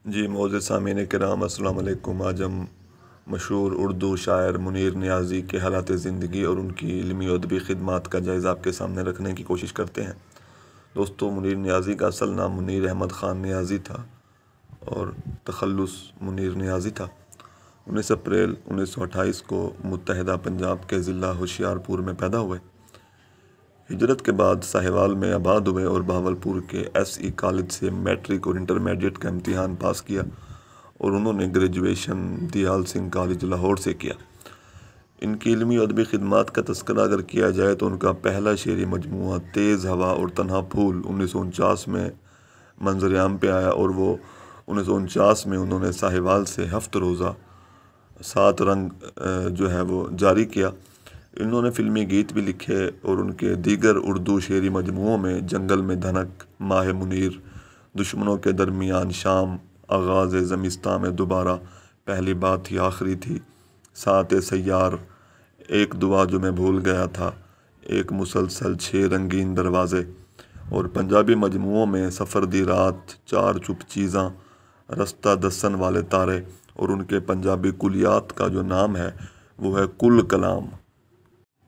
جی معزز سامعین کرام، السلام علیکم۔ آج ہم مشہور اردو شاعر منیر نیازی کے حالات زندگی اور ان کی علمی و ادبی خدمات کا جائزہ آپ کے سامنے رکھنے کی کوشش کرتے ہیں۔ دوستو، منیر نیازی کا اصل نام منیر احمد خان نیازی تھا اور تخلص منیر نیازی تھا۔ 19 اپریل 1928 کو متحدہ پنجاب کے ضلع ہوشیارپور میں پیدا ہوئے۔ ہجرت کے بعد ساہیوال میں آباد ہوئے اور بہاولپور کے ایس ای کالج سے میٹرک اور انٹرمیڈیٹ کا امتحان پاس کیا اور انہوں نے گریجویشن دیال سنگھ کالج لاہور سے کیا۔ ان کی علمی و ادبی خدمات کا تذکرہ اگر کیا جائے تو ان کا پہلا شعری مجموعہ تیز ہوا اور تنہا پھول 1949 میں منظر عام پہ آیا اور وہ 1949 میں انہوں نے ساہیوال سے 7 روزہ 7 رنگ وہ جاری کیا۔ انہوں نے فلمی گیت بھی لکھے اور ان کے دیگر اردو شعری مجموعوں میں جنگل میں دھنک، ماہ منیر، دشمنوں کے درمیان شام، آغاز زمستاں میں دوبارہ، پہلی بات تھی آخری تھی، سات سیار، ایک دعا جو میں بھول گیا تھا، ایک مسلسل 6 رنگین دروازے اور پنجابی مجموعوں میں سفر دی رات، 4 چپ چیزاں، رستہ دسن والے تارے اور ان کے پنجابی کلیات کا جو نام ہے وہ ہے کل کلام۔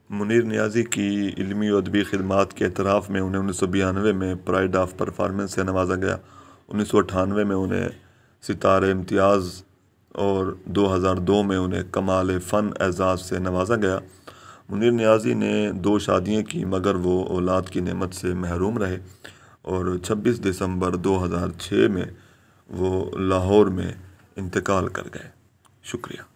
منیر نیازی کی علمی و ادبی خدمات کے اعتراف میں انہیں 1992 میں پرائڈ آف پرفارمنس سے نوازا گیا۔ 1998 میں انہیں ستارہ امتیاز اور 2002 میں انہیں کمال فن اعزاز سے نوازا گیا۔ منیر نیازی نے 2 شادیاں کی مگر وہ اولاد کی نعمت سے محروم رہے اور 26 دسمبر 2006 میں وہ لاہور میں انتقال کر گئے۔ شکریہ۔